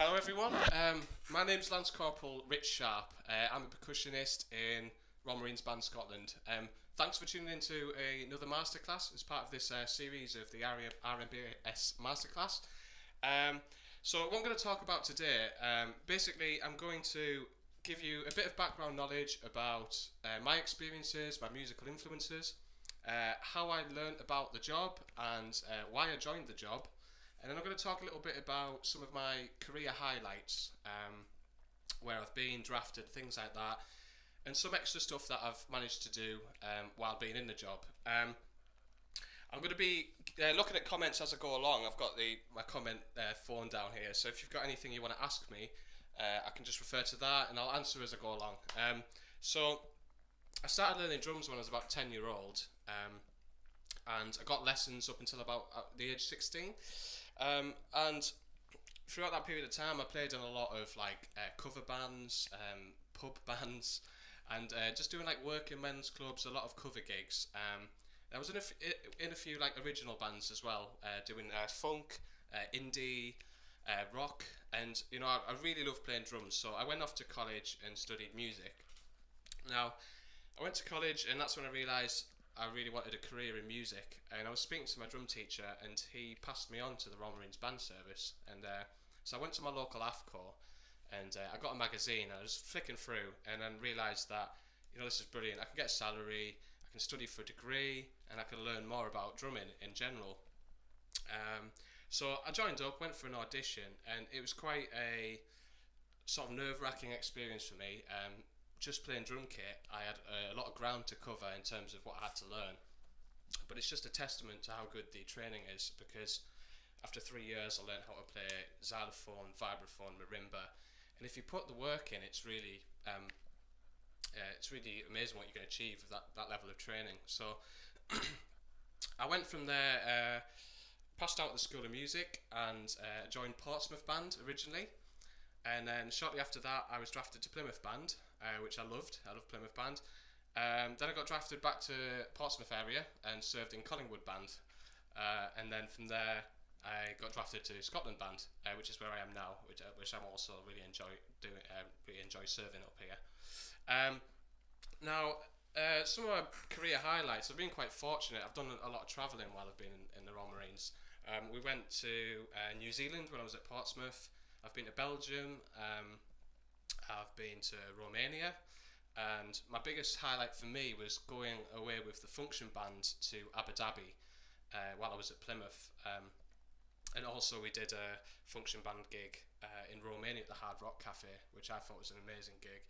Hello everyone, my name's LCpl Rich Sharp. I'm a percussionist in Royal Marines Band Scotland. Thanks for tuning in to another masterclass as part of this series of the RMBS Masterclass. So what I'm going to talk about today, basically I'm going to give you a bit of background knowledge about my experiences, my musical influences, how I learned about the job and why I joined the job. And then I'm going to talk a little bit about some of my career highlights, where I've been drafted, things like that, and some extra stuff that I've managed to do while being in the job. I'm going to be looking at comments as I go along. I've got my comment phone down here, so if you've got anything you want to ask me, I can just refer to that and I'll answer as I go along. So I started learning drums when I was about 10-year-old, and I got lessons up until about the age 16. And throughout that period of time I played in a lot of like cover bands, pub bands, and just doing like working men's clubs, a lot of cover gigs. I was in a few like original bands as well, doing funk, indie, rock, and you know I really love playing drums, so I went off to college and studied music. Now I went to college and that's when I realised I really wanted a career in music, and I was speaking to my drum teacher and he passed me on to the Royal Marines Band Service, and so I went to my local AFCO and I got a magazine. I was flicking through and then realised that, you know, this is brilliant, I can get a salary, I can study for a degree, and I can learn more about drumming in general. So I joined up, went for an audition, and it was quite a sort of nerve-wracking experience for me. Just playing drum kit, I had a lot of ground to cover in terms of what I had to learn, but it's just a testament to how good the training is, because after 3 years I learned how to play xylophone, vibraphone, marimba, and if you put the work in, it's really amazing what you can achieve with that level of training. So I went from there, passed out the School of Music, and joined Portsmouth Band originally. And then shortly after that I was drafted to Plymouth Band, which I loved. I loved Plymouth Band. Then I got drafted back to Portsmouth area and served in Collingwood Band. And then from there I got drafted to Scotland Band, which is where I am now, which I'm also really enjoy doing. Really enjoy serving up here. Now, some of my career highlights, I've been quite fortunate. I've done a lot of travelling while I've been in the Royal Marines. We went to New Zealand when I was at Portsmouth. I've been to Belgium, I've been to Romania, and my biggest highlight for me was going away with the function band to Abu Dhabi while I was at Plymouth. And also we did a function band gig in Romania at the Hard Rock Cafe, which I thought was an amazing gig.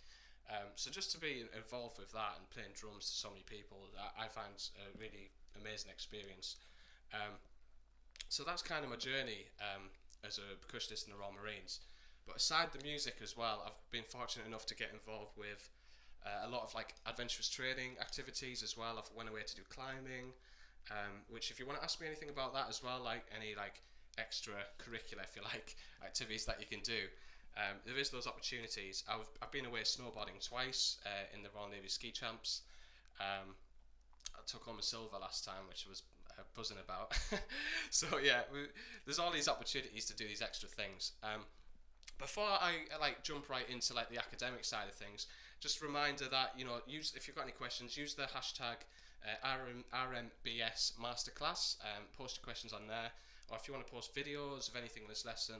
So just to be involved with that and playing drums to so many people, I find a really amazing experience. So that's kind of my journey as a percussionist in the Royal Marines. But aside the music as well, I've been fortunate enough to get involved with a lot of like adventurous training activities as well. I've went away to do climbing, which if you want to ask me anything about that as well, like any like extracurricular, if you like, activities that you can do, there is those opportunities. I've been away snowboarding twice in the Royal Navy Ski Champs. I took home a silver last time, which was buzzing about. So yeah, there's all these opportunities to do these extra things. Before I like jump right into like the academic side of things, just a reminder that, you know, if you've got any questions, use the hashtag RMBS Masterclass. Post your questions on there, or if you want to post videos of anything in this lesson,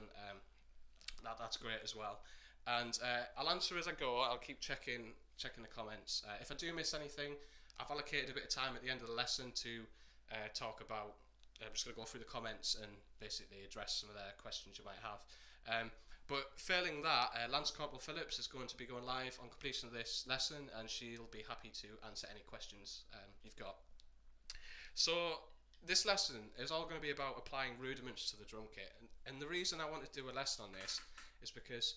that's great as well. And I'll answer as I go. I'll keep checking the comments. If I do miss anything, I've allocated a bit of time at the end of the lesson to talk about. I'm just going to go through the comments and basically address some of the questions you might have. But failing that, LCpl Phillips is going to be going live on completion of this lesson, and she'll be happy to answer any questions you've got. So this lesson is all going to be about applying rudiments to the drum kit, and the reason I want to do a lesson on this is because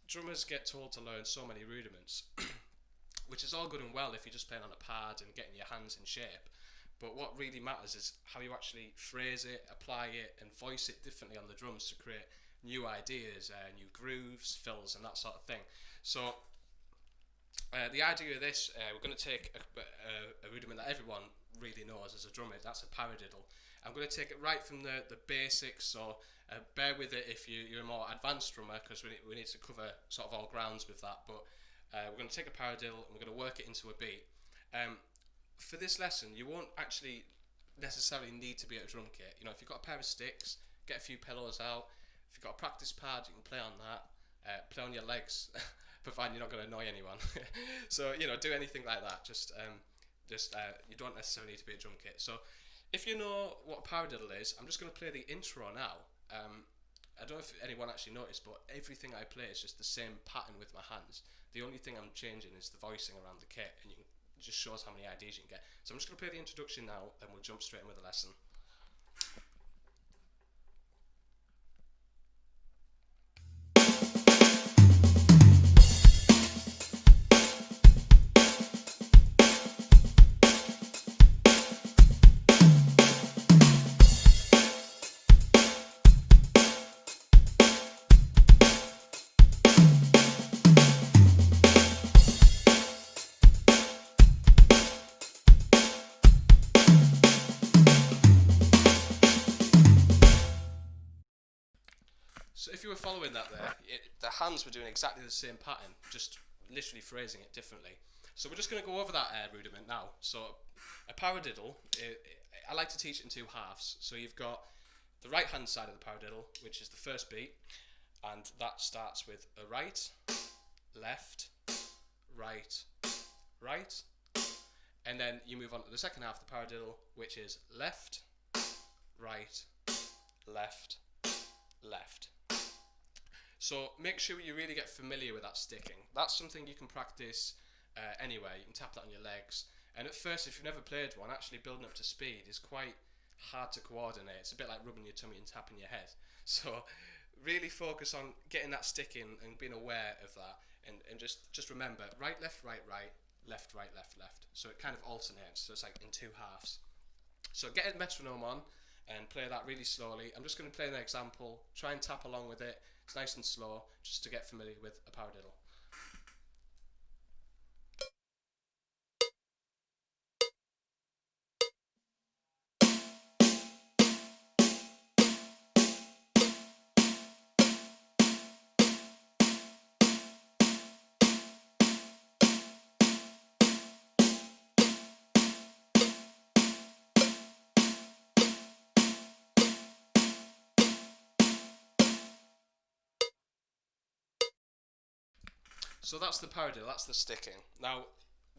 drummers get told to learn so many rudiments, which is all good and well if you're just playing on a pad and getting your hands in shape. But what really matters is how you actually phrase it, apply it, and voice it differently on the drums to create new ideas, new grooves, fills, and that sort of thing. So the idea of this, we're going to take a rudiment that everyone really knows as a drummer. That's a paradiddle, I'm going to take it right from the basics, so bear with it if you're a more advanced drummer, because we need to cover sort of all grounds with that. But we're going to take a paradiddle and we're going to work it into a beat. For this lesson, you won't actually necessarily need to be at a drum kit. You know, if you've got a pair of sticks, get a few pillows out. If you've got a practice pad, you can play on that. Play on your legs, provided you're not going to annoy anyone. So, you know, do anything like that. You don't necessarily need to be a drum kit. So if you know what a paradiddle is, I'm just going to play the intro now. I don't know if anyone actually noticed, but everything I play is just the same pattern with my hands. The only thing I'm changing is the voicing around the kit, and it just shows how many ideas you can get. So I'm just going to play the introduction now, and we'll jump straight in with the lesson. So if you were following that there, the hands were doing exactly the same pattern, just literally phrasing it differently. So we're just going to go over that rudiment now. So a paradiddle, I like to teach it in two halves. So you've got the right hand side of the paradiddle, which is the first beat, and that starts with a right, left, right, right, and then you move on to the second half of the paradiddle, which is left, right, left, left. So make sure you really get familiar with that sticking. That's something you can practice anywhere. You can tap that on your legs. And at first, if you've never played one, actually building up to speed is quite hard to coordinate. It's a bit like rubbing your tummy and tapping your head. So really focus on getting that sticking and being aware of that. And just remember, right, left, right, right, left, right, left, left. So it kind of alternates. So it's like in two halves. So get a metronome on and play that really slowly. I'm just going to play an example. Try and tap along with it. It's nice and slow, just to get familiar with a paradiddle. So that's the paradiddle, that's the sticking. Now,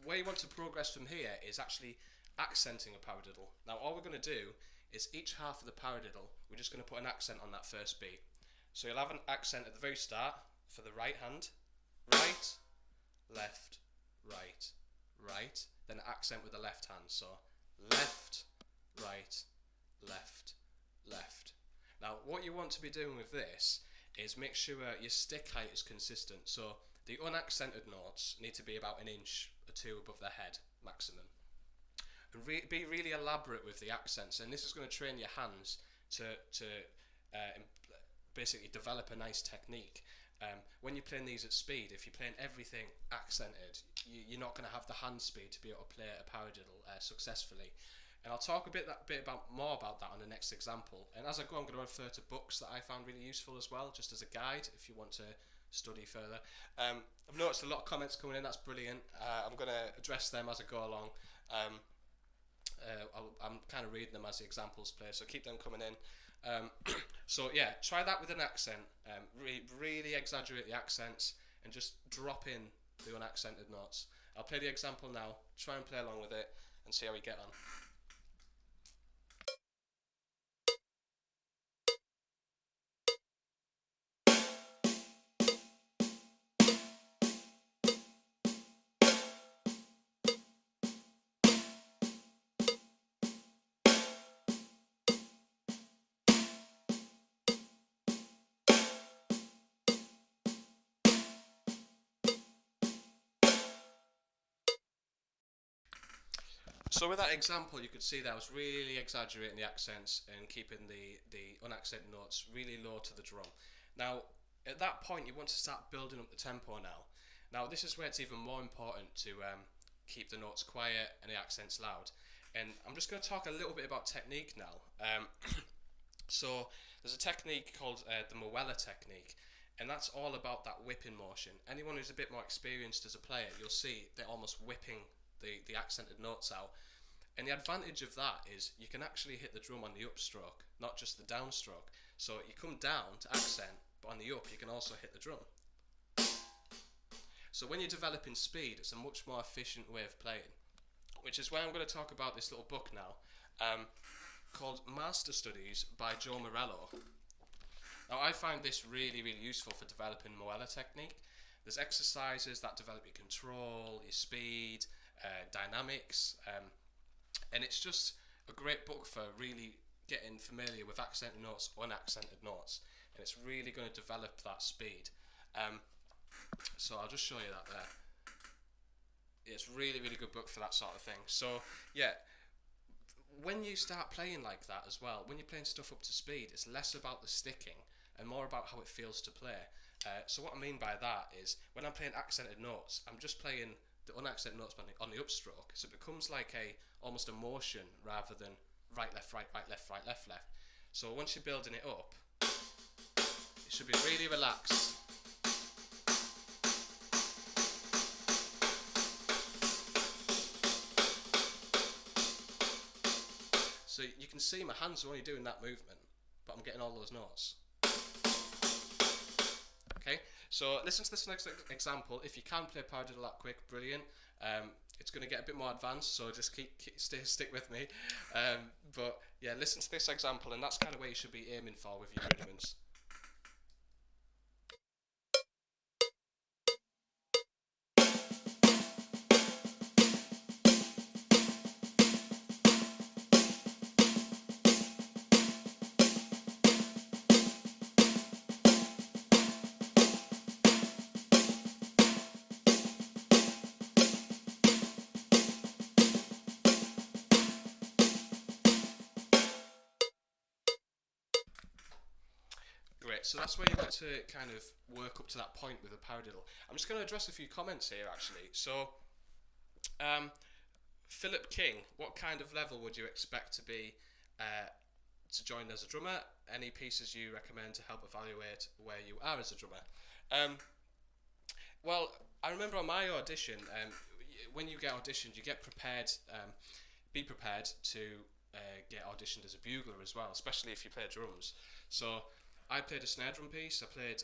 where you want to progress from here is actually accenting a paradiddle. Now, all we're going to do is each half of the paradiddle, we're just going to put an accent on that first beat. So you'll have an accent at the very start for the right hand, right, left, right, right, then an accent with the left hand. So left, right, left, left. Now, what you want to be doing with this is make sure your stick height is consistent. So the unaccented notes need to be about an inch or two above the head, maximum. And be really elaborate with the accents, and this is going to train your hands to basically develop a nice technique. When you're playing these at speed, if you're playing everything accented, you're not going to have the hand speed to be able to play a paradiddle successfully. And I'll talk more about that on the next example. And as I go, I'm going to refer to books that I found really useful as well, just as a guide if you want to study further. I've noticed a lot of comments coming in. That's brilliant. I'm going to address them as I go along. I'm kind of reading them as the examples play, so keep them coming in. So yeah, try that with an accent. Really exaggerate the accents and just drop in the unaccented notes. I'll play the example now. Try and play along with it and see how we get on. So with that example, you could see that I was really exaggerating the accents and keeping the unaccented notes really low to the drum. Now, at that point, you want to start building up the tempo now. Now, this is where it's even more important to keep the notes quiet and the accents loud. And I'm just going to talk a little bit about technique now. So there's a technique called the Moeller technique, and that's all about that whipping motion. Anyone who's a bit more experienced as a player, you'll see they're almost whipping the accented notes out. And the advantage of that is you can actually hit the drum on the upstroke, not just the downstroke. So you come down to accent, but on the up you can also hit the drum. So when you're developing speed, it's a much more efficient way of playing, which is why I'm going to talk about this little book now, called Master Studies by Joe Morello. Now I find this really, really useful for developing Moeller technique. There's exercises that develop your control, your speed, dynamics, and it's just a great book for really getting familiar with accented notes, unaccented notes, and it's really going to develop that speed. So I'll just show you that there. It's really, really good book for that sort of thing. So yeah, when you start playing like that as well, when you're playing stuff up to speed, it's less about the sticking and more about how it feels to play. So what I mean by that is, when I'm playing accented notes, I'm just playing the unaccented notes on the upstroke, so it becomes like almost a motion rather than right, left, right, right, left, right, left, left. So once you're building it up, it should be really relaxed. So you can see my hands are only doing that movement, but I'm getting all those notes. Okay, so listen to this next example. If you can play Paradiddle that quick, brilliant. It's going to get a bit more advanced, so just stick with me. But yeah, listen to this example, and that's kind of where you should be aiming for with your rudiments. Great, so that's where you want to kind of work up to that point with a paradiddle. I'm just going to address a few comments here actually. So, Philip King, what kind of level would you expect to be to join as a drummer? Any pieces you recommend to help evaluate where you are as a drummer? Well, I remember on my audition, when you get auditioned, you get prepared, be prepared to get auditioned as a bugler as well, especially if you play drums. So I played a snare drum piece. I played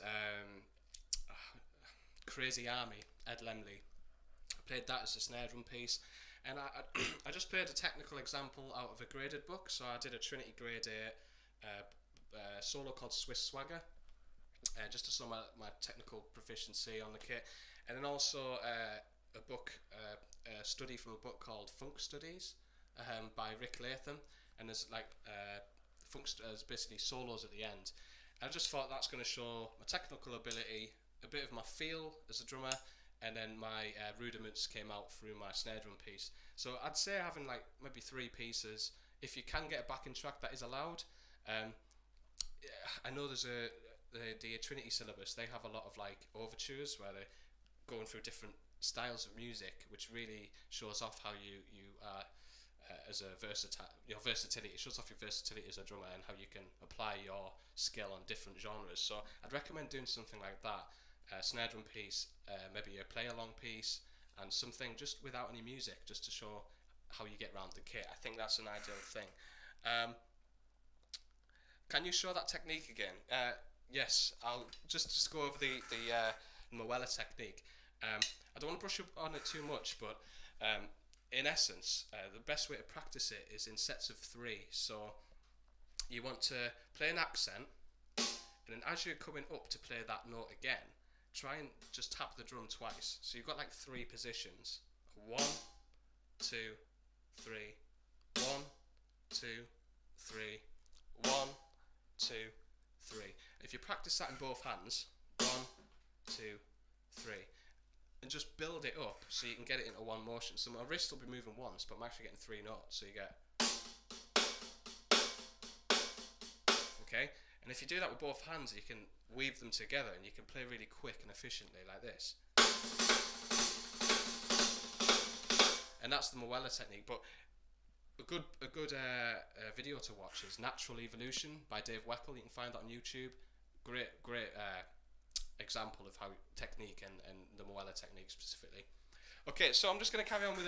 Crazy Army, Ed Lemley. I played that as a snare drum piece, and I just played a technical example out of a graded book. So I did a Trinity Grade 8 solo called Swiss Swagger, just to show my technical proficiency on the kit, and then also a book, a study from a book called Funk Studies by Rick Latham, and there's like there's basically solos at the end. I just thought that's going to show my technical ability, a bit of my feel as a drummer, and then my rudiments came out through my snare drum piece. So I'd say having like maybe 3 pieces. If you can get a backing track, that is allowed. I know there's the Trinity syllabus, they have a lot of like overtures where they're going through different styles of music, which really shows off how you are as a versatility. It shows off your versatility as a drummer and how you can apply your skill on different genres. So I'd recommend doing something like that, a snare drum piece, maybe a play along piece, and something just without any music, just to show how you get around the kit. I think that's an ideal thing. Can you show that technique again? Yes, I'll just go over the Moeller technique. I don't want to brush up on it too much, but in essence, the best way to practice it is in sets of 3. So you want to play an accent, and then as you're coming up to play that note again, try and just tap the drum twice. So you've got like 3 positions. 1, 2, 3. 1, 2, 3. 1, 2, 3. If you practice that in both hands, 1, 2, 3. And just build it up so you can get it into one motion. So my wrist will be moving once, but I'm actually getting 3 notes. So you get, okay? And if you do that with both hands, you can weave them together and you can play really quick and efficiently like this. And that's the Moeller technique. But a good video to watch is Natural Evolution by Dave Weckl. You can find that on YouTube. Great example of how technique and the Moeller technique specifically. Okay, so I'm just going to carry on with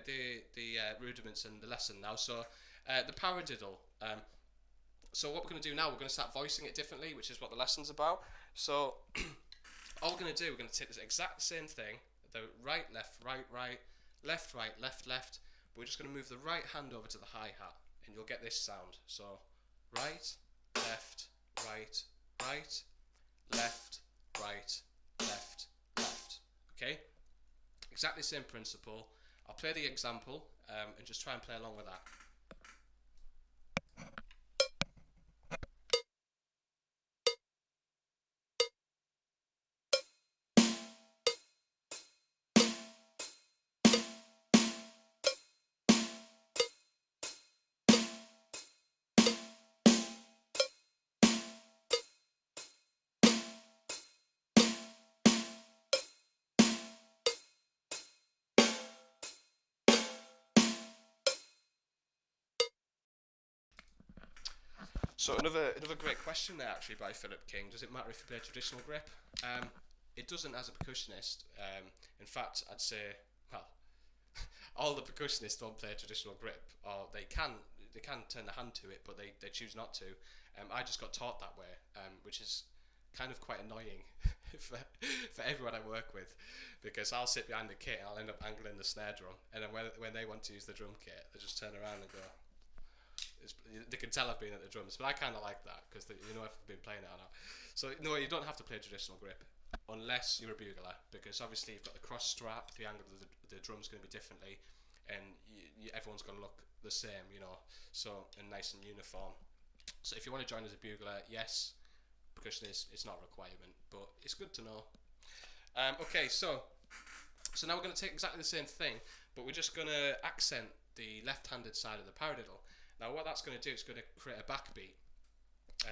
the rudiments and the lesson now. So the paradiddle. So what we're going to do now, we're going to start voicing it differently, which is what the lesson's about. So all we're going to do, we're going to take this exact same thing, the right, left, right, right, left, right, left, left. But we're just going to move the right hand over to the hi-hat, and you'll get this sound. So right, left, right, right, left, right, left, left. Okay? Exactly the same principle. I'll play the example and just try and play along with that. So another great question there actually by Philip King. Does it matter if you play traditional grip? It doesn't as a percussionist. In fact, I'd say, well, all the percussionists don't play traditional grip, or they can turn their hand to it, but they choose not to. I just got taught that way, which is kind of quite annoying for everyone I work with, because I'll sit behind the kit and I'll end up angling the snare drum, and then when they want to use the drum kit, they just turn around and go. They can tell I've been at the drums, but I kind of like that because you know if I've been playing it or not. So no, you don't have to play traditional grip unless you're a bugler, because obviously you've got the cross strap, the angle of the drum's going to be differently, and everyone's going to look the same, you know, so and nice and uniform. So if you want to join as a bugler, yes, percussionist, it's not a requirement, but it's good to know. Okay, so now we're going to take exactly the same thing, but we're just going to accent the left-handed side of the paradiddle. Now what that's going to do is going to create a backbeat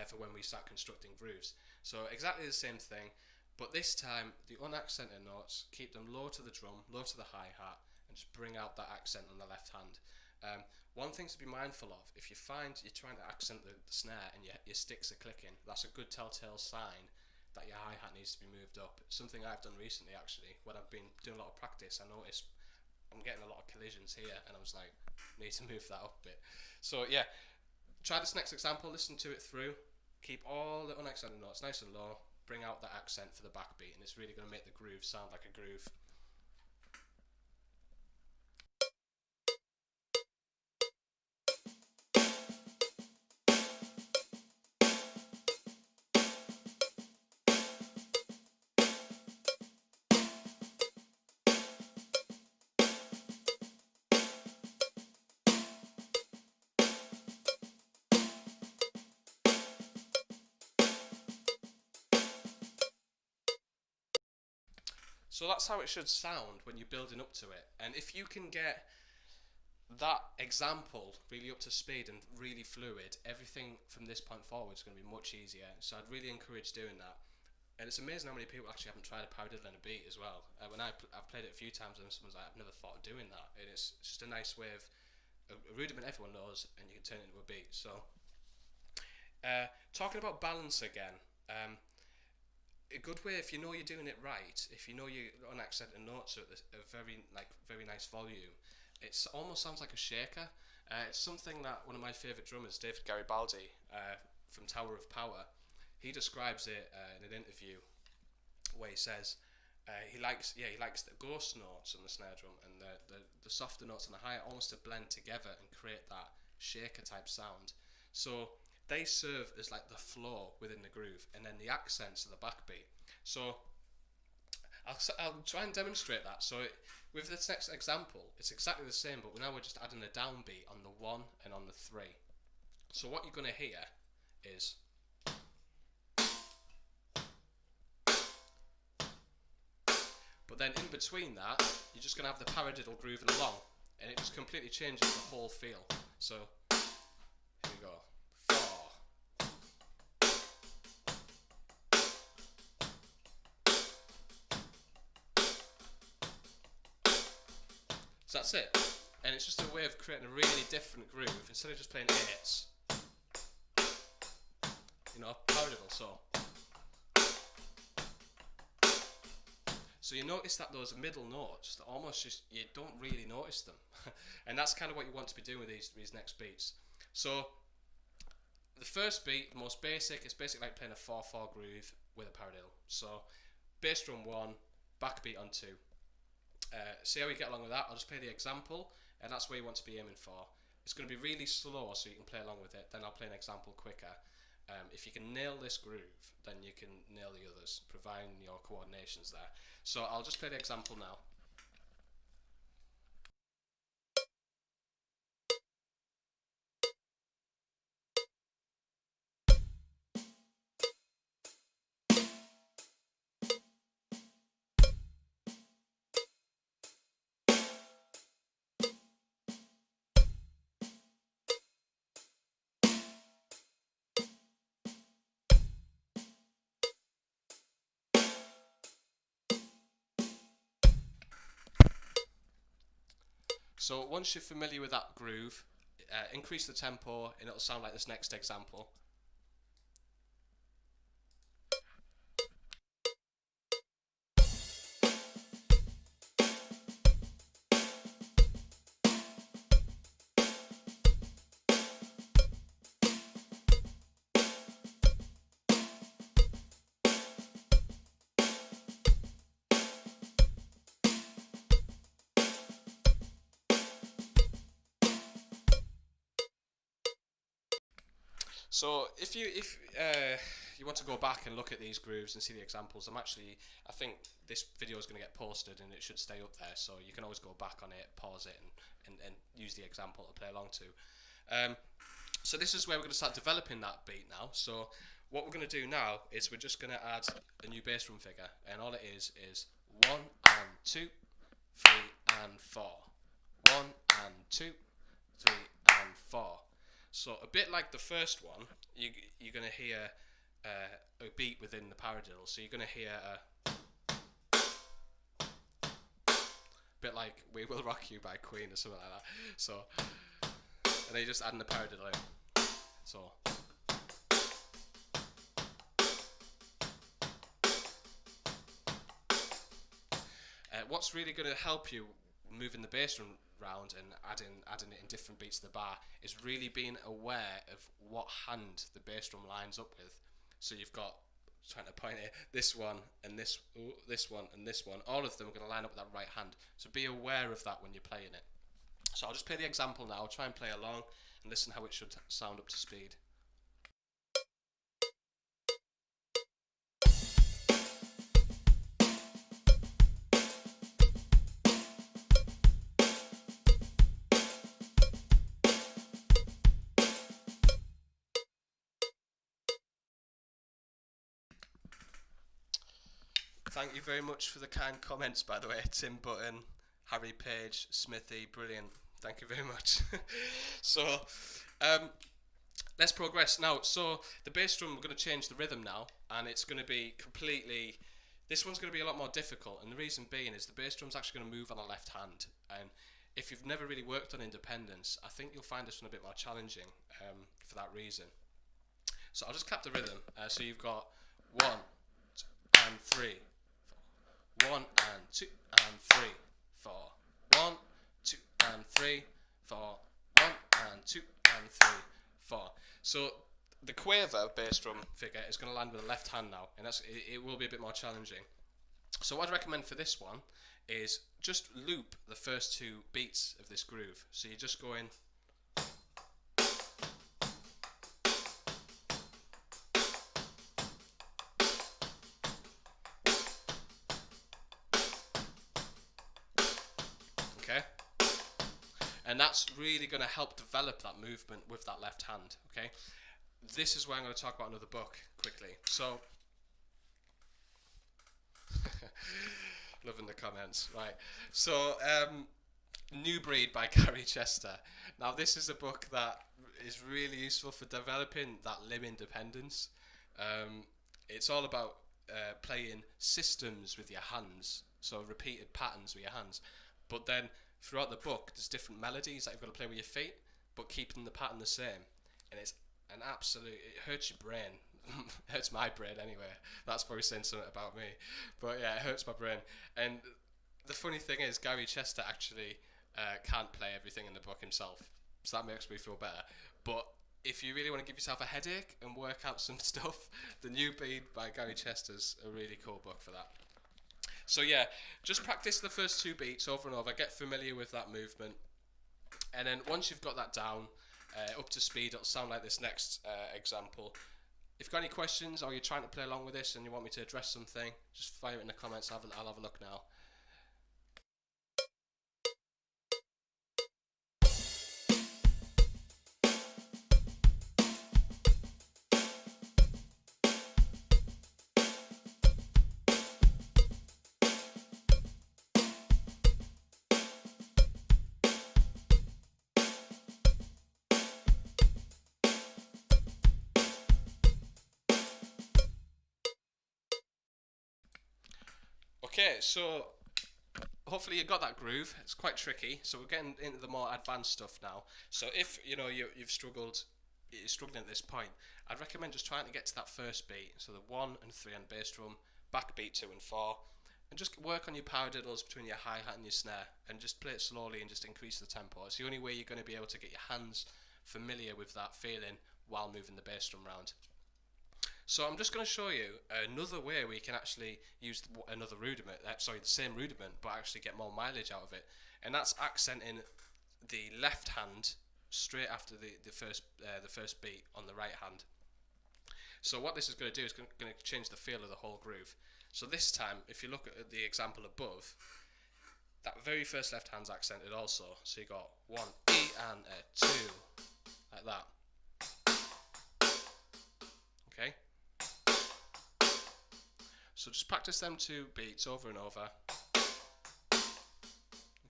for when we start constructing grooves. So exactly the same thing, but this time the unaccented notes, keep them low to the drum, low to the hi-hat, and just bring out that accent on the left hand. One thing to be mindful of, if you find you're trying to accent the snare and your sticks are clicking, that's a good telltale sign that your hi-hat needs to be moved up. It's something I've done recently actually. When I've been doing a lot of practice, I noticed I'm getting a lot of collisions here, and I was like, need to move that up a bit. So yeah, try this next example, listen to it through, keep all the unaccented notes nice and low, bring out that accent for the backbeat, and it's really going to make the groove sound like a groove. So that's how it should sound when you're building up to it. And if you can get that example really up to speed and really fluid, everything from this point forward is going to be much easier. So I'd really encourage doing that. And it's amazing how many people actually haven't tried a paradiddle and a beat as well. When I've played it a few times and someone's like, I've never thought of doing that. And it's just a nice way of a rudiment everyone knows, and you can turn it into a beat. So talking about balance again, a good way, if you know you're doing it right, if you know your unaccented notes are at a very nice volume, it almost sounds like a shaker. It's something that one of my favourite drummers, David Garibaldi, from Tower of Power, he describes it in an interview where he says he likes the ghost notes on the snare drum and the softer notes on the hi-hat almost to blend together and create that shaker type sound. So they serve as like the flow within the groove, and then the accents are the backbeat. So I'll try and demonstrate that. So with this next example, it's exactly the same, but now we're just adding a downbeat on the 1 and on the 3. So what you're going to hear is but then in between that, you're just going to have the paradiddle grooving along, and it just completely changes the whole feel. So here we go. So that's it. and it's just a way of creating a really different groove. Instead of just playing 8s, you know, paradiddle. So you notice that those middle notes, that almost just, you don't really notice them. And that's kind of what you want to be doing with these next beats. So the first beat, the most basic, is basically like playing a 4/4 groove with a paradiddle. So bass drum 1, backbeat on 2. See how we get along with that. I'll just play the example, and that's where you want to be aiming for. It's going to be really slow so you can play along with it, then I'll play an example quicker. If you can nail this groove, then you can nail the others, providing your coordination's there. So I'll just play the example now. So once you're familiar with that groove, increase the tempo and it'll sound like this next example. So if you want to go back and look at these grooves and see the examples, I think this video is going to get posted and it should stay up there, so you can always go back on it, pause it, and use the example to play along to. So this is where we're going to start developing that beat now. So what we're going to do now is we're just going to add a new bass drum figure, and all it is 1 and 2, 3 and 4, 1 and 2, 3 and 4. So a bit like the first one, you're going to hear a beat within the paradiddle. So you're going to hear a bit like "We Will Rock You" by Queen or something like that. So, and then you just add in the paradiddle in. So. What's really going to help you moving the bass drum round and adding it in different beats of the bar is really being aware of what hand the bass drum lines up with. So you've got, trying to point it, this one and this one and this one. All of them are going to line up with that right hand. So be aware of that when you're playing it. So I'll just play the example now. I'll try and play along and listen how it should sound up to speed. Thank you very much for the kind comments, by the way. Tim Button, Harry Page, Smithy, brilliant. Thank you very much. So, let's progress now. So, the bass drum, we're going to change the rhythm now, and it's going to be completely. This one's going to be a lot more difficult, and the reason being is the bass drum's actually going to move on the left hand. And if you've never really worked on independence, I think you'll find this one a bit more challenging for that reason. So, I'll just clap the rhythm. So, you've got 1 and 3. 1 and 2 and 3, 4. 1, 2 and 3, 4. 1 and 2 and 3, 4. So the quaver bass drum figure is going to land with the left hand now, and it will be a bit more challenging. So what I'd recommend for this one is just loop the first 2 beats of this groove. So you just go in. And that's really going to help develop that movement with that left hand, okay? This is where I'm going to talk about another book quickly. So, loving the comments, right. So, New Breed by Gary Chester. Now, this is a book that is really useful for developing that limb independence. It's all about playing systems with your hands, so repeated patterns with your hands. But then throughout the book, there's different melodies that you've got to play with your feet, but keeping the pattern the same. And it's an absolute, it hurts your brain. It hurts my brain anyway. That's probably saying something about me. But yeah, it hurts my brain. And the funny thing is, Gary Chester actually can't play everything in the book himself. So that makes me feel better. But if you really want to give yourself a headache and work out some stuff, The New Beat by Gary Chester's a really cool book for that. So yeah, just practice the first 2 beats over and over, get familiar with that movement, and then once you've got that down, up to speed, it'll sound like this next example. If you've got any questions or you're trying to play along with this and you want me to address something, just fire it in the comments, I'll have a look now. Okay, so hopefully you got that groove. It's quite tricky, so we're getting into the more advanced stuff now. So if you know you're struggling at this point, I'd recommend just trying to get to that first beat. So the 1 and 3 on bass drum, backbeat 2 and 4, and just work on your paradiddles between your hi-hat and your snare, and just play it slowly and just increase the tempo. It's the only way you're going to be able to get your hands familiar with that feeling while moving the bass drum around. So I'm just going to show you another way where you can actually use another rudiment, the same rudiment, but actually get more mileage out of it. And that's accenting the left hand straight after the first beat on the right hand. So what this is going to do is going to change the feel of the whole groove. So this time, if you look at the example above, that very first left hand's accented also. So you got 1 E and a 2, like that. Okay. So just practice them 2 beats over and over.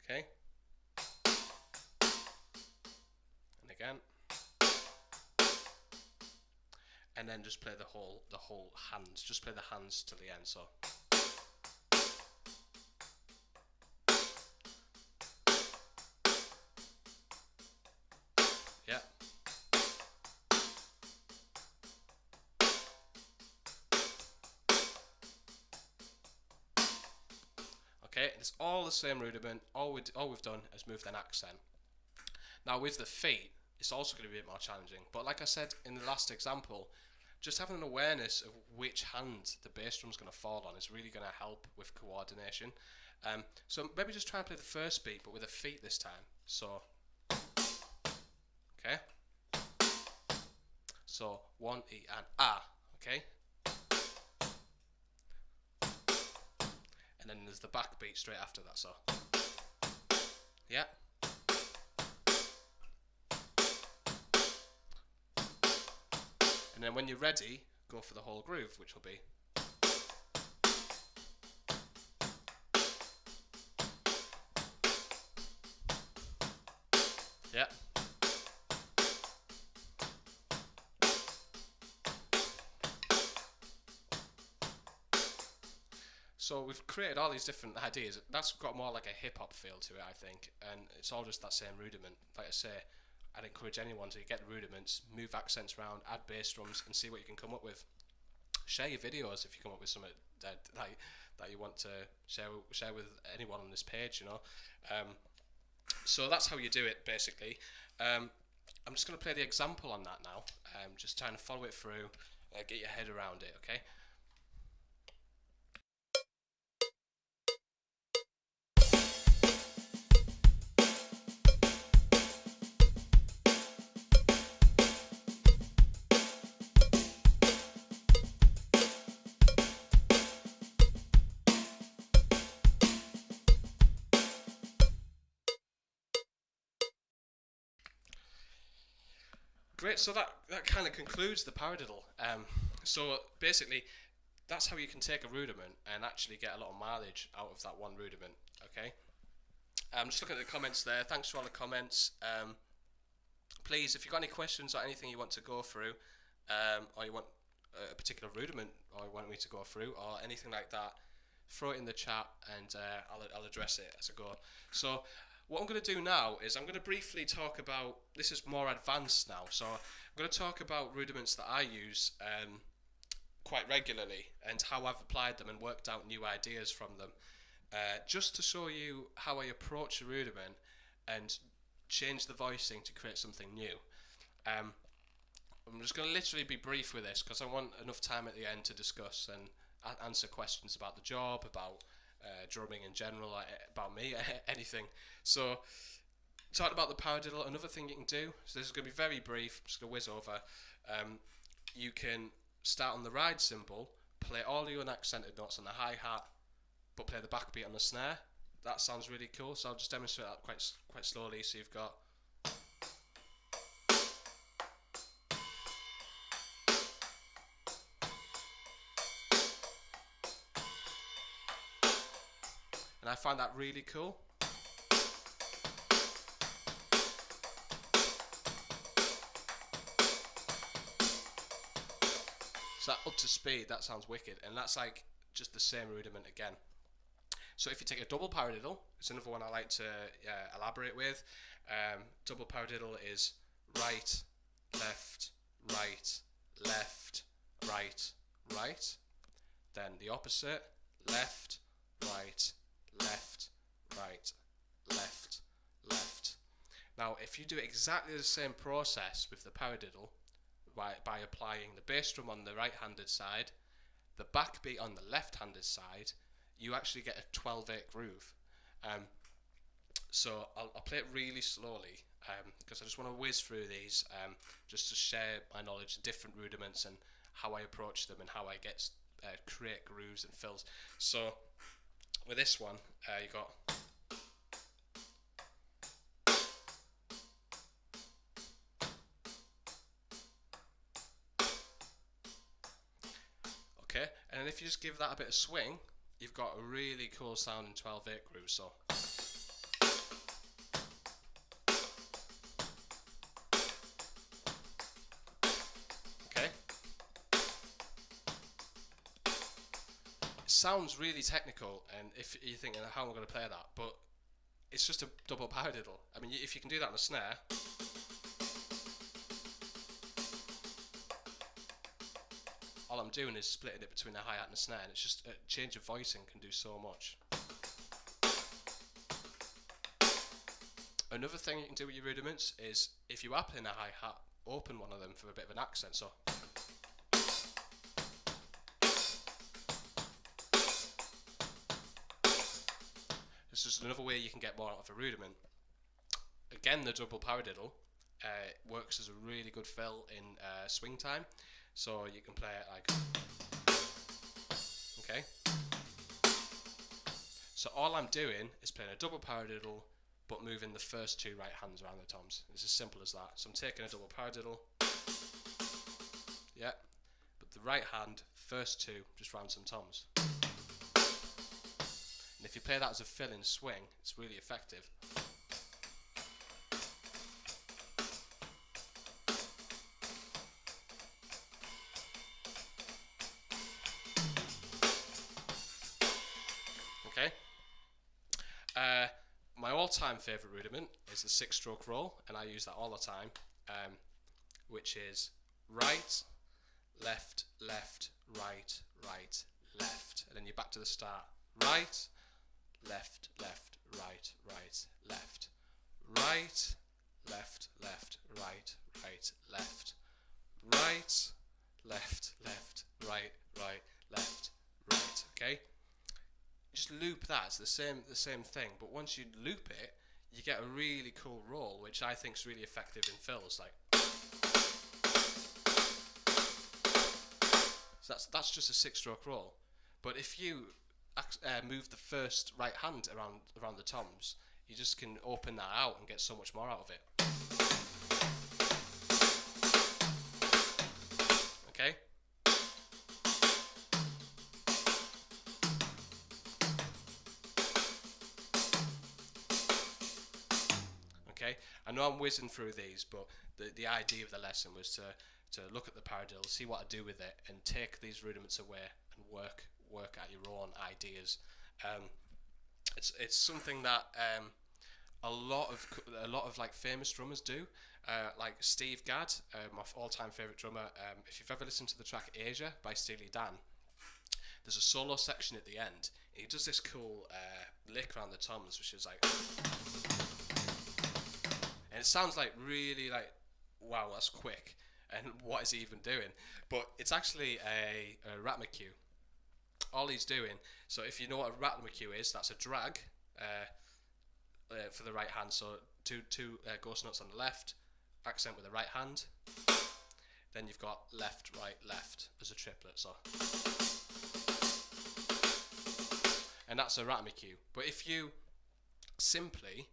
Okay. And again. And then just play the whole hands. Just play the hands to the end. So. Yeah. Okay, it's all the same rudiment. All we've done is moved an accent. Now with the feet, it's also going to be a bit more challenging. But like I said in the last example, just having an awareness of which hand the bass drum's going to fall on is really going to help with coordination. So maybe just try and play the first beat, but with the feet this time. So, okay. So 1 E and ah. Okay. And then there's the backbeat straight after that, so. Yeah. And then when you're ready, go for the whole groove, which will be. Yeah. So we've created all these different ideas. That's got more like a hip-hop feel to it, I think, and it's all just that same rudiment. Like I say, I'd encourage anyone to get rudiments, move accents around, add bass drums, and see what you can come up with. Share your videos if you come up with something that you want to share with anyone on this page, you know. So that's how you do it, basically. I'm just going to play the example on that now. Just trying to follow it through, get your head around it, okay? Great, so that kind of concludes the paradiddle. So basically, that's how you can take a rudiment and actually get a lot of mileage out of that one rudiment, okay? I'm just looking at the comments there. Thanks for all the comments. Please, if you've got any questions or anything you want to go through, or you want a particular rudiment or you want me to go through, or anything like that, throw it in the chat and I'll address it as I go. So what I'm going to do now is I'm going to briefly talk about, this is more advanced now, so I'm going to talk about rudiments that I use quite regularly and how I've applied them and worked out new ideas from them, just to show you how I approach a rudiment and change the voicing to create something new. I'm just going to literally be brief with this because I want enough time at the end to discuss and answer questions about the job, about drumming in general, about me, anything. So, talking about the paradiddle, another thing you can do, so this is going to be very brief, I'm just going to whiz over. You can start on the ride cymbal, play all your unaccented notes on the hi-hat, but play the backbeat on the snare. That sounds really cool, so I'll just demonstrate that quite slowly. So you've got... And I find that really cool. So that up to speed, that sounds wicked, and that's like just the same rudiment again. So if you take a double paradiddle, it's another one I like to elaborate with. Double paradiddle is right, left, right, left, right, right. Then the opposite, left, right, left, right, left, left. Now if you do exactly the same process with the paradiddle, by applying the bass drum on the right-handed side, the backbeat on the left-handed side, you actually get a 12/8 groove. So I'll play it really slowly because I just want to whiz through these just to share my knowledge of different rudiments and how I approach them and how I get create grooves and fills. So with this one, you got... Okay, and then if you just give that a bit of swing, you've got a really cool sounding 12/8 groove. So okay, it sounds really technical, and if you're thinking how am I going to play that, but it's just a double paradiddle. I mean, if you can do that on a snare, all I'm doing is splitting it between the hi-hat and the snare, and it's just a change of voicing can do so much. Another thing you can do with your rudiments is, if you are playing a hi-hat, open one of them for a bit of an accent. So this is another way you can get more out of a rudiment. Again, the double paradiddle works as a really good fill in swing time. So you can play it like... Okay. So all I'm doing is playing a double paradiddle, but moving the first two right hands around the toms. It's as simple as that. So I'm taking a double paradiddle. Yeah. But the right hand, first two, just round some toms. And if you play that as a fill-in swing, it's really effective. Okay. My all-time favourite rudiment is the 6-stroke roll, and I use that all the time, which is right, left, left, right, right, left, and then you're back to the start. Right, left, left, right, right, left, right, left, left, right, right, left, right, left, left, right, right, left, right. Okay. Just loop that. It's the same thing, but once you loop it, you get a really cool roll, which I think is really effective in fills. Like, so that's just a 6-stroke roll. But if you move the first right hand around the toms, you just can open that out and get so much more out of it. Okay. Okay, I know I'm whizzing through these, but the idea of the lesson was to look at the paradiddle, see what I do with it, and take these rudiments away and work at your own ideas. It's something that a lot of like famous drummers do. Like Steve Gadd, my all-time favorite drummer. If you've ever listened to the track Asia by Steely Dan, there's a solo section at the end. He does this cool lick around the toms, which is like, and it sounds like really like, wow, that's quick. And what is he even doing? But it's actually a Rudiment cue. All he's doing. So if you know what a Rudiment cue is, that's a drag for the right hand. So two ghost notes on the left, accent with the right hand. Then you've got left, right, left as a triplet. So, and that's a Rudiment cue. But if you simply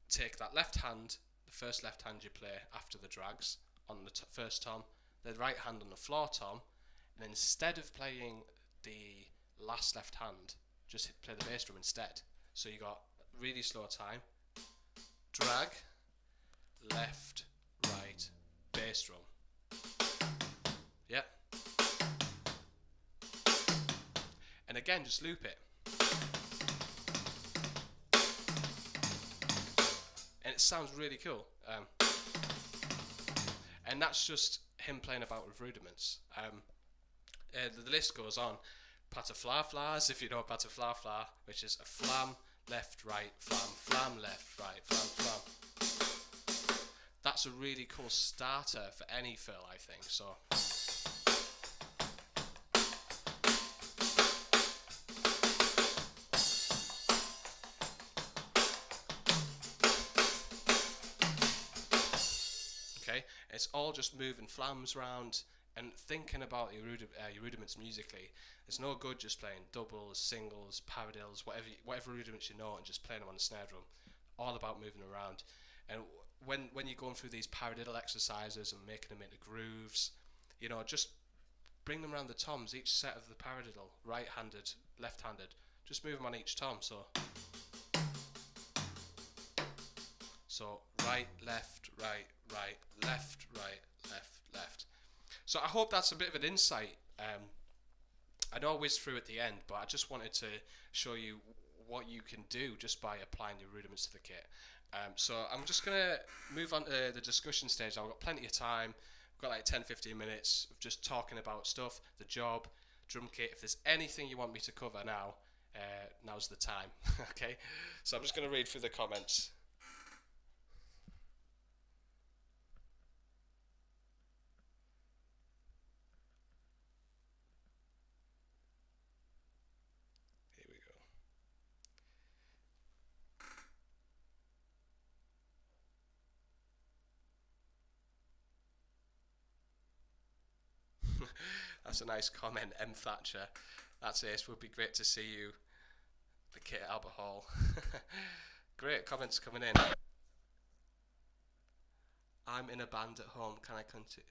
take that left hand, the first left hand you play after the drags on the first tom, the right hand on the floor tom, and then instead of playing the last left hand, just play the bass drum instead. So you got really slow time, drag, left, right, bass drum. Yep. And again, just loop it. And it sounds really cool. And that's just him playing about with rudiments. The list goes on. Patafla-flas, if you know patafla-fla, which is a flam, left, right, flam, flam, left, right, flam, flam. That's a really cool starter for any fill, I think. So. Okay, it's all just moving flams around and thinking about your rudiments musically. It's no good just playing doubles, singles, paradiddles, whatever rudiments you know, and just playing them on the snare drum. All about moving around. And when you're going through these paradiddle exercises and making them into grooves, you know, just bring them around the toms, each set of the paradiddle, right-handed, left-handed. Just move them on each tom. So right, left, right, right, left, right, left, left. So I hope that's a bit of an insight. I know I whizzed through at the end, but I just wanted to show you what you can do just by applying your rudiments to the kit. So I'm just going to move on to the discussion stage. I've got plenty of time. I've got like 10-15 minutes of just talking about stuff, the job, drum kit. If there's anything you want me to cover now, now's the time. Okay, so I'm just going to read through the comments. That's a nice comment, M. Thatcher. That's it. It would be great to see you, the kit at Albert Hall. Great comments coming in. I'm in a band at home. Can I continue?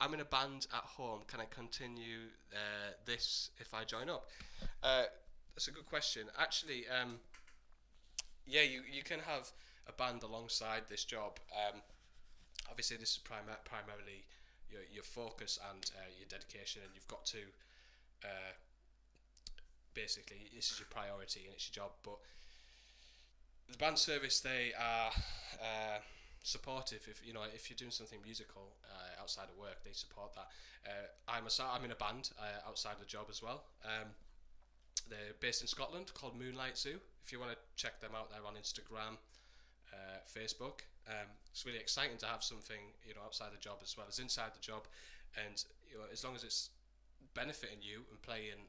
I'm in a band at home. Can I continue this if I join up? That's a good question. Actually, yeah, you can have a band alongside this job. Obviously, this is primarily your focus and your dedication, and you've got to basically, this is your priority and it's your job. But the band service, they are supportive. If you're doing something musical outside of work, they support that. I'm in a band outside the job as well. They're based in Scotland, called Moonlight Zoo. If you want to check them out, they're on Instagram, Facebook. It's really exciting to have something outside the job as well as inside the job, and as long as it's benefiting you and playing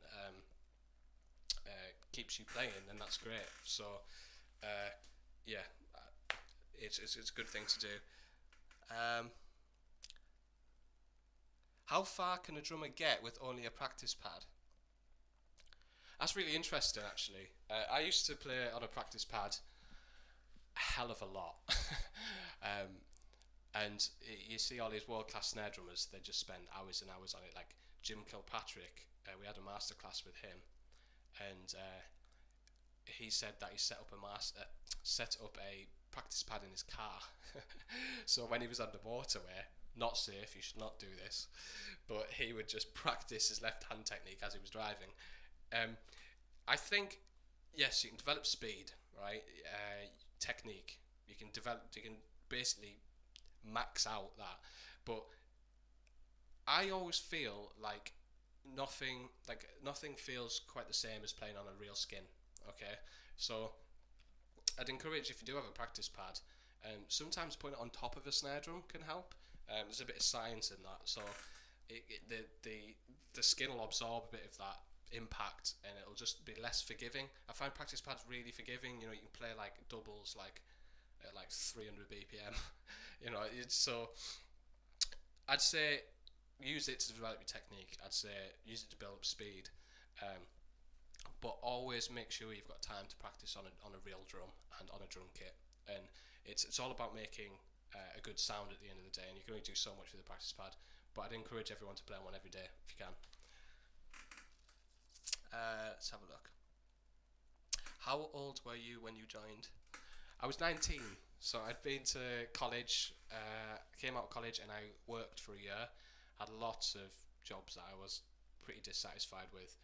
keeps you playing, then that's great. So yeah, it's a good thing to do. How far can a drummer get with only a practice pad? That's really interesting, actually. I used to play on a practice pad a hell of a lot. And you see all these world-class snare drummers, they just spend hours and hours on it. Like Jim Kilpatrick, we had a masterclass with him, and he said that he set up a practice pad in his car. So when he was on the motorway, not safe, you should not do this, but he would just practice his left hand technique as he was driving. I think yes, you can develop speed, right? Technique. You can develop. You can basically max out that. But I always feel like nothing feels quite the same as playing on a real skin. Okay, so I'd encourage, if you do have a practice pad, sometimes putting it on top of a snare drum can help. There's a bit of science in that, so the skin will absorb a bit of that impact, and it'll just be less forgiving. I find practice pads really forgiving. You know, you can play like doubles like at like 300 BPM. So I'd say use it to develop your technique. I'd say use it to build up speed. Um, but always make sure you've got time to practice on a real drum and on a drum kit. And it's all about making a good sound at the end of the day. And you can only do so much with a practice pad. But I'd encourage everyone to play on one every day if you can. Let's have a look. How old were you when you joined? I was 19, so I'd been to college, came out of college, and I worked for a year. Had lots of jobs that I was pretty dissatisfied with,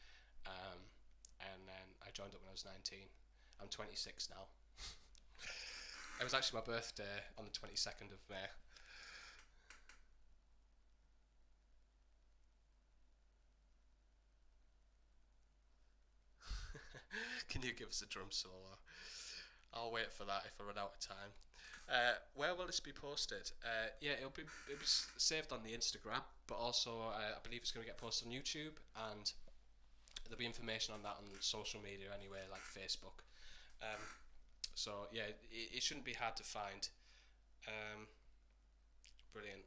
and then I joined up when I was 19. I'm 26 now. It was actually my birthday on the 22nd of May. Can you give us a drum solo? I'll wait for that if I run out of time. Where will this be posted? Yeah, it'll be saved on the Instagram, but also I believe it's going to get posted on YouTube, and there'll be information on that on social media anyway, like Facebook. So yeah, it shouldn't be hard to find. Brilliant.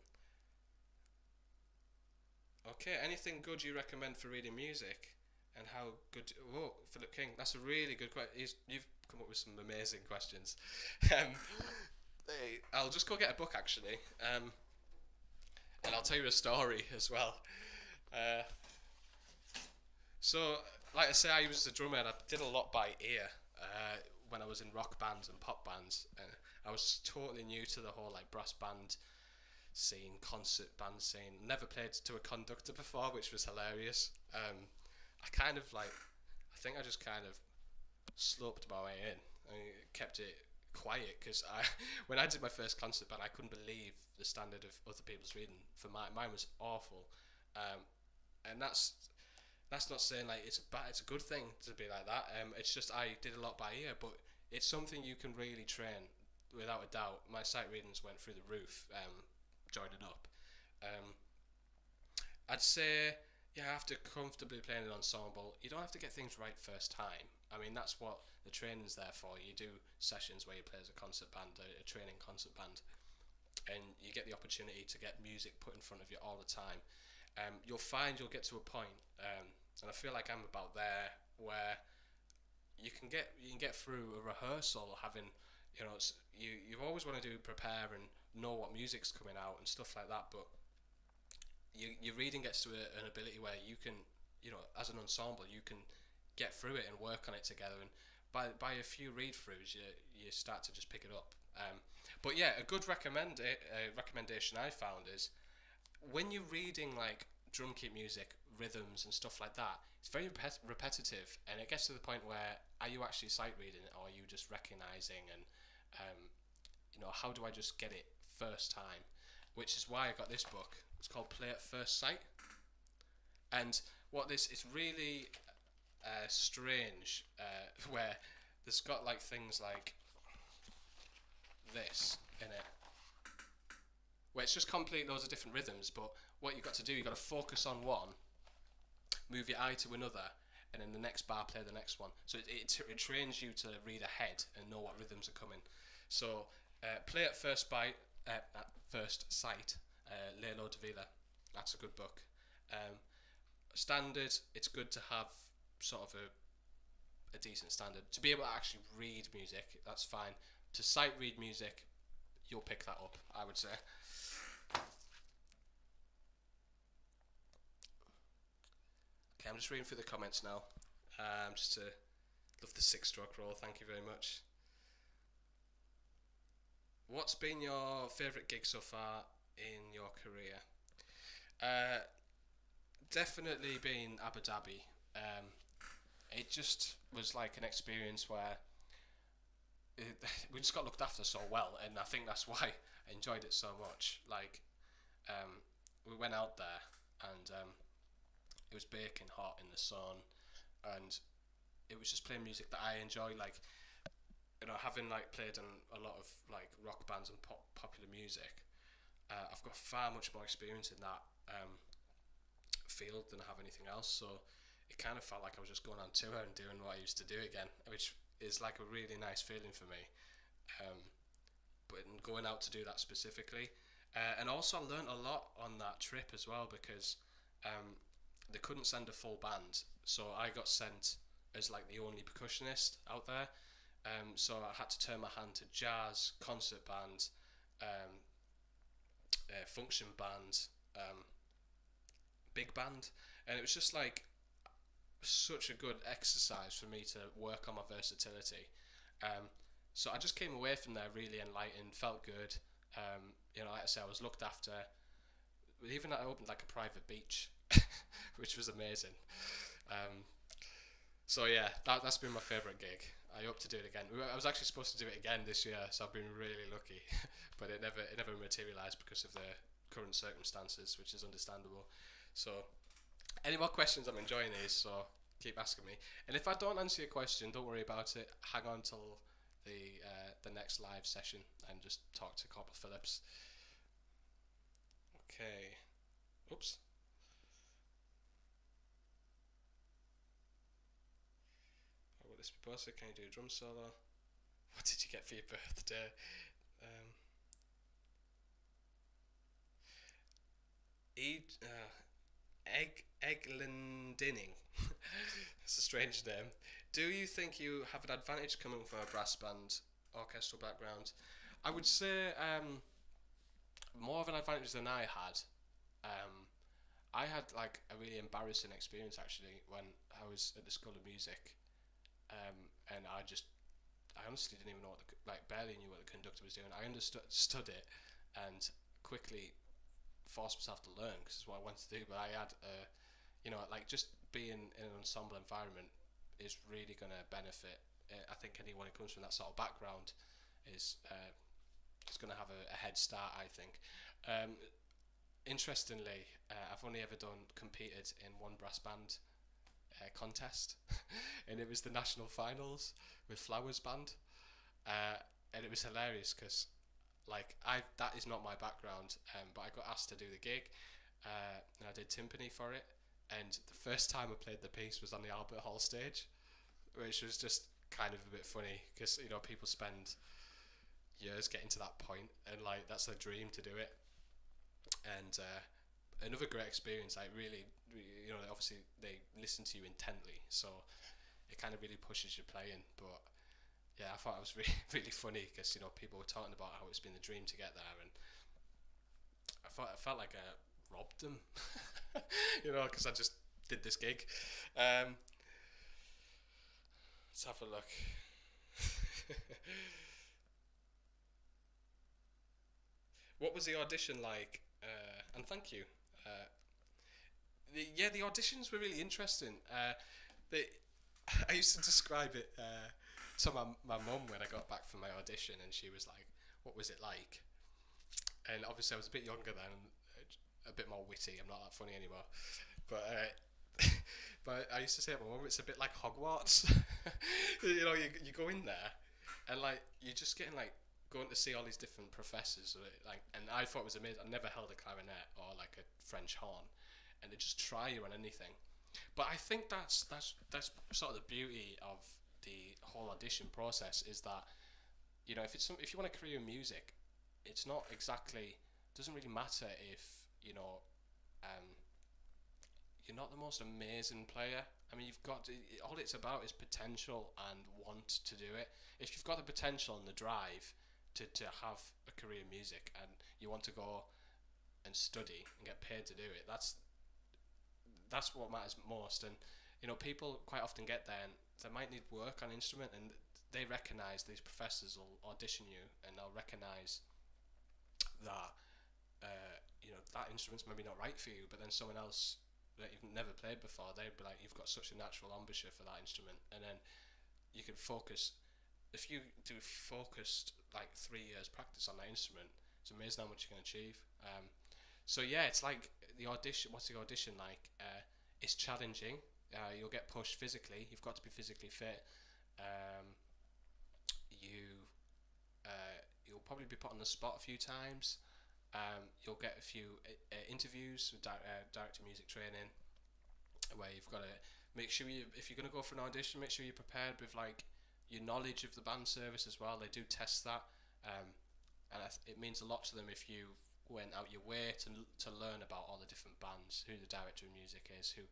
Okay, anything good you recommend for reading music? And how good? Whoa, Philip King, that's a really good question. You've come up with some amazing questions. um, I'll just go get a book actually, and I'll tell you a story as well. Uh, so, like I say, I was a drummer and I did a lot by ear when I was in rock bands and pop bands. I was totally new to the whole like brass band scene, concert band scene. Never played to a conductor before, which was hilarious. I kind of like, I think I just kind of sloped my way in. I kept it quiet because when I did my first concert band, I couldn't believe the standard of other people's reading. For mine was awful, and that's not saying like it's bad. It's a good thing to be like that. It's just I did a lot by ear, but it's something you can really train without a doubt. My sight readings went through the roof. Joining up, I'd say you have to comfortably play in an ensemble. You don't have to get things right first time. I mean, that's what the training's there for. You do sessions where you play as a concert band, a training concert band, and you get the opportunity to get music put in front of you all the time. You'll find you'll get to a point, and I feel like I'm about there, where you can get through a rehearsal having, you always want to prepare and know what music's coming out and stuff like that, but your reading gets to an ability where you can, as an ensemble, you can get through it and work on it together, and by a few read throughs you start to just pick it up. But yeah, a good recommendation I found is when you're reading like drum kit music, rhythms and stuff like that, it's very repetitive, and it gets to the point where are you actually sight reading it, or are you just recognizing and how do I just get it first time? Which is why I got this book. It's called Play at First Sight, and it's really strange, where there's got like things like this in it, where it's just complete loads of different rhythms, but what you've got to do, you've got to focus on one, move your eye to another, and then the next bar play the next one. So it trains you to read ahead and know what rhythms are coming. So Play at First Sight, Lelo Davila. That's a good book. Standard, it's good to have sort of a decent standard. To be able to actually read music, that's fine. To sight read music, you'll pick that up, I would say. Okay, I'm just reading through the comments now. Just to love the 6-stroke roll, thank you very much. What's been your favourite gig so far in your career? Definitely been Abu Dhabi. it just was like an experience where it, we just got looked after so well, and I think that's why I enjoyed it so much. Like, we went out there, and it was baking hot in the sun, and it was just playing music that I enjoy. Like, having like played in a lot of like rock bands and popular music, I've got far much more experience in that field than I have anything else. So it kind of felt like I was just going on tour and doing what I used to do again, which is like a really nice feeling for me. But going out to do that specifically, and also I learned a lot on that trip as well, because they couldn't send a full band, so I got sent as like the only percussionist out there. So I had to turn my hand to jazz, concert band, function band, big band, and it was just like such a good exercise for me to work on my versatility. So I just came away from there really enlightened, felt good. Like I say, I was looked after. Even I opened like a private beach, which was amazing. So yeah, that's been my favourite gig. I hope to do it again. I was actually supposed to do it again this year, so I've been really lucky, but it never materialised because of the current circumstances, which is understandable. So, any more questions? I'm enjoying these, so keep asking me. And if I don't answer your question, don't worry about it. Hang on till the next live session and just talk to Corporal Phillips. Okay. Oops. How will this be posted? Can you do a drum solo? What did you get for your birthday? Eglindining. It's a strange name. Do you think you have an advantage coming from a brass band orchestral background? I would say more of an advantage than I had. I had like a really embarrassing experience actually when I was at the School of Music, and I honestly didn't even know barely knew what the conductor was doing. I understood it and quickly forced myself to learn because it's what I wanted to do. But I had, just being in an ensemble environment is really going to benefit. I think anyone who comes from that sort of background is going to have a head start, I think. Interestingly, I've only ever competed in one brass band contest, and it was the national finals with Flowers Band, and it was hilarious because that is not my background, but I got asked to do the gig, and I did timpani for it, and the first time I played the piece was on the Albert Hall stage, which was just kind of a bit funny because people spend years getting to that point, and like that's their dream to do it. And another great experience, like really, obviously they listen to you intently, so it kind of really pushes your playing. But yeah, I thought it was really, really funny because people were talking about how it's been the dream to get there, and I felt like I robbed them, because I just did this gig. Let's have a look. What was the audition like? And thank you. The auditions were really interesting. I used to describe it to my mum when I got back from my audition, and she was like, "What was it like?" And obviously I was a bit younger then, a bit more witty. I'm not that funny anymore, but but I used to say to my mum, it's a bit like Hogwarts. You go in there, and like you're just getting like going to see all these different professors, and I thought it was amazing. I never held a clarinet or like a French horn, and they just try you on anything. But I think that's sort of the beauty of the whole audition process, is that if you want a career in music, it's not exactly, doesn't really matter if you're not the most amazing player. I mean, all it's about is potential and want to do it. If you've got the potential and the drive to have a career in music, and you want to go and study and get paid to do it, that's what matters most. And people quite often get there and they might need work on an instrument, and they recognise, these professors will audition you and they'll recognise that that instrument's maybe not right for you, but then someone else that you've never played before, they'd be like, you've got such a natural embouchure for that instrument, and then you can focus. If you do focused like 3 years practice on that instrument, it's amazing how much you can achieve. So yeah, it's like the audition. What's the audition like? It's challenging. You'll get pushed physically. You've got to be physically fit. Um, you you'll probably be put on the spot a few times. You'll get a few interviews with director music training, where you've got to make sure if you're going to go for an audition, make sure you're prepared with like your knowledge of the band service as well. They do test that, and it means a lot to them if you went out your way to learn about all the different bands, who the director of music is, who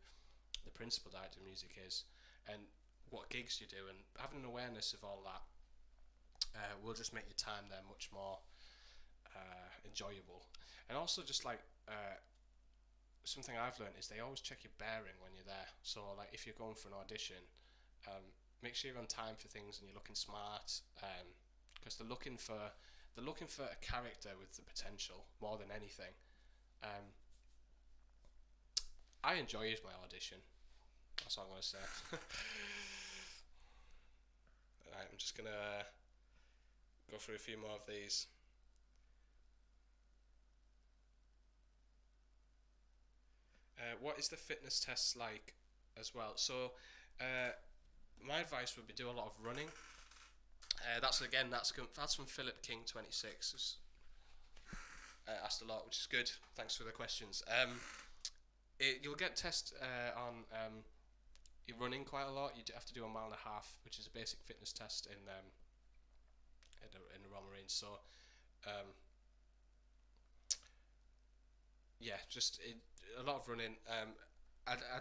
the principal director of music is, and what gigs you do, and having an awareness of all that will just make your time there much more enjoyable. And also just like something I've learned is they always check your bearing when you're there. So like if you're going for an audition, make sure you're on time for things and you're looking smart, because they're looking for a character with the potential more than anything. I enjoyed my audition. That's all I'm gonna say. Right, I'm just gonna go through a few more of these. What is the fitness test like as well? So my advice would be do a lot of running. That's from Philip King 26. Who's, asked a lot, which is good. Thanks for the questions. You'll get test on you're running quite a lot. You have to do a mile and a half, which is a basic fitness test in the Royal Marines. So yeah, just a lot of running. I'd I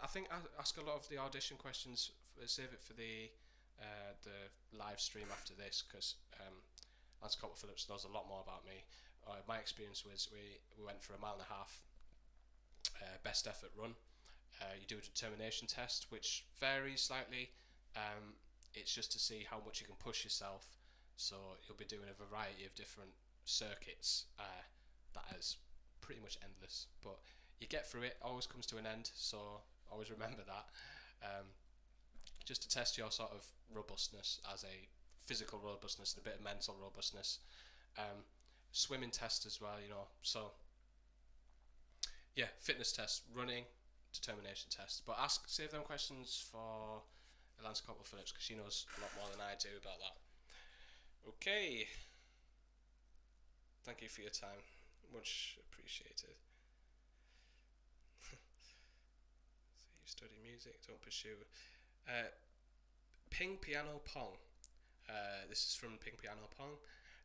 think I ask a lot of the audition questions. Save it for the live stream after this, because Lance Corporal Phillips knows a lot more about me. My experience was we went for a mile and a half best effort run. You do a determination test, which varies slightly. It's just to see how much you can push yourself. So you'll be doing a variety of different circuits. That is pretty much endless, but you get through it. Always comes to an end, so always remember that. Just to test your sort of robustness as a physical robustness and a bit of mental robustness. Swimming test as well, so yeah, fitness test, running, determination test. But save them questions for Lance Corporal Phillips, because she knows a lot more than I do about that. Okay, thank you for your time, much appreciated. So you study music, don't pursue Ping Piano Pong. This is from Ping Piano Pong.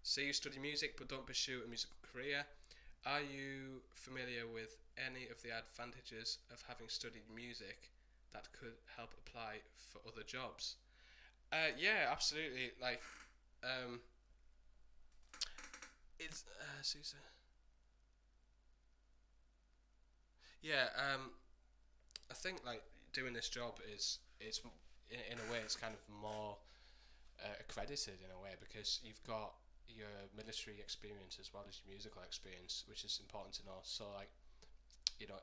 Say you study music but don't pursue a musical career. Are you familiar with any of the advantages of having studied music that could help apply for other jobs? Yeah, absolutely. Like, it's Susa. Yeah, I think like doing this job is in a way it's kind of more accredited in a way, because you've got your military experience as well as your musical experience, which is important to know. So like,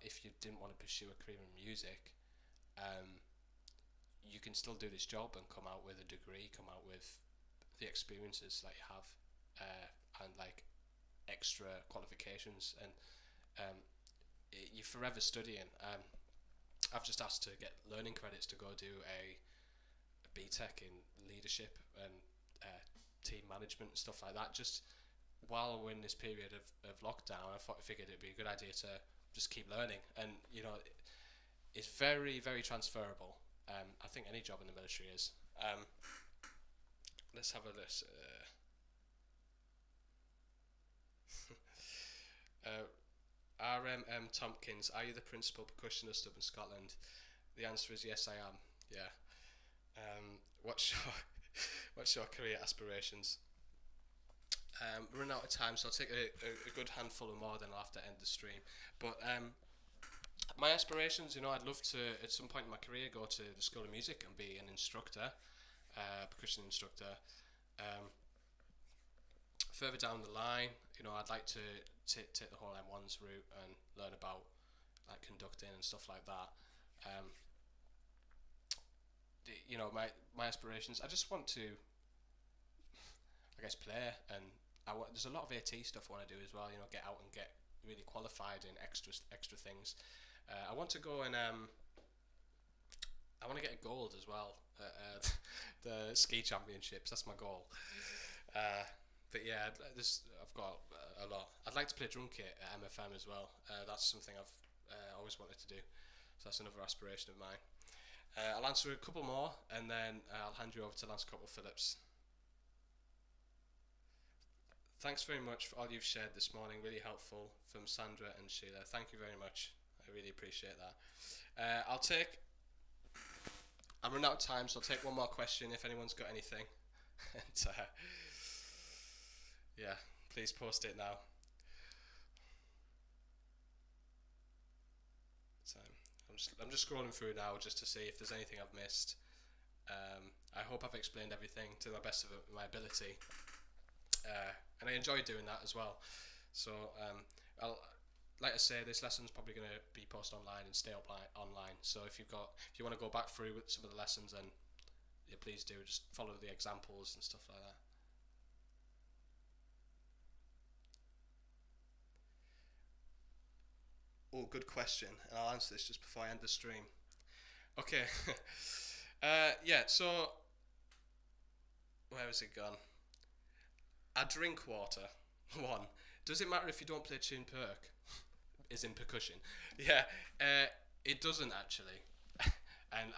if you didn't want to pursue a career in music, you can still do this job and come out with a degree, come out with the experiences that you have, and like extra qualifications, and you're forever studying. I've just asked to get learning credits to go do a BTEC in leadership and team management and stuff like that, just while we're in this period of lockdown. I figured it'd be a good idea to just keep learning, and it's very, very transferable. I think any job in the military is. Let's have a list. RMM Tompkins, are you the principal percussionist up in Scotland? The answer is yes, I am. Yeah. What's your career aspirations? We're running out of time, so I'll take a good handful or more, then I'll have to end the stream. But my aspirations, I'd love to at some point in my career go to the School of Music and be an instructor, percussion instructor. Further down the line, I'd like to take the whole M1's route and learn about like conducting and stuff like that. You know, my aspirations. I just want to, I guess, play, and there's a lot of AT stuff I want to do as well. You know, get out and get really qualified in extra things. I want to go and I want to get a gold as well at the ski championships. That's my goal. But yeah, I've got a lot. I'd like to play drum kit at MFM as well. That's something I've always wanted to do. So that's another aspiration of mine. I'll answer a couple more, and then I'll hand you over to LCpl Phillips. Thanks very much for all you've shared this morning. Really helpful, from Sandra and Sheila. Thank you very much. I really appreciate that. I'm running out of time, so I'll take one more question if anyone's got anything. And yeah, please post it now. So I'm just scrolling through now just to see if there's anything I've missed. I hope I've explained everything to the best of my ability, and I enjoy doing that as well. So like I say, this lesson's probably going to be posted online and stay up online. So if you want to go back through with some of the lessons, then yeah, please do. Just follow the examples and stuff like that. Oh, good question, and I'll answer this just before I end the stream. Okay. Yeah, so where has it gone? I drink water. One. Does it matter if you don't play tune perc? Is in percussion. Yeah, it doesn't actually. And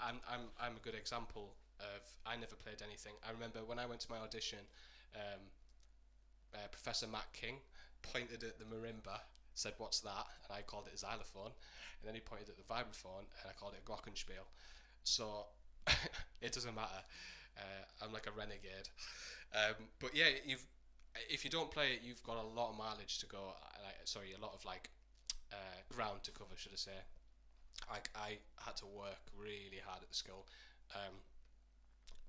I'm a good example of, I never played anything. I remember when I went to my audition, Professor Matt King pointed at the marimba, said, "What's that?" And I called it a xylophone. And then he pointed at the vibraphone, and I called it a glockenspiel. So it doesn't matter. I'm like a renegade. But yeah, if you don't play it, you've got a lot of mileage to go. A lot of ground to cover, should I say. I had to work really hard at the skill,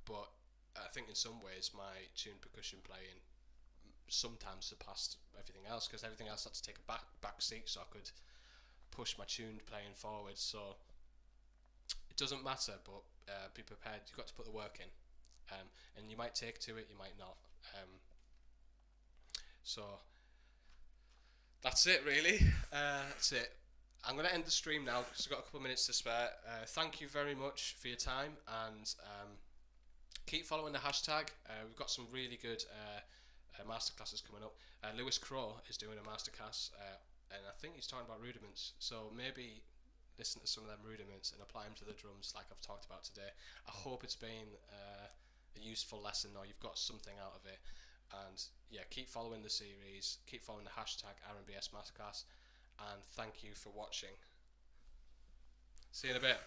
but I think in some ways my tuned percussion playing sometimes surpassed everything else, because everything else had to take a back seat so I could push my tuned playing forward. So it doesn't matter, but be prepared. You've got to put the work in, and you might take to it, you might not. So that's it, really. That's it. I'm going to end the stream now because I've got a couple of minutes to spare. Thank you very much for your time, and keep following the hashtag. We've got some really good masterclasses coming up. Lewis Crow is doing a masterclass, and I think he's talking about rudiments. So maybe listen to some of them rudiments and apply them to the drums like I've talked about today. I hope it's been a useful lesson, or you've got something out of it. And yeah, keep following the series, keep following the hashtag RMBS Masterclass, and thank you for watching. See you in a bit.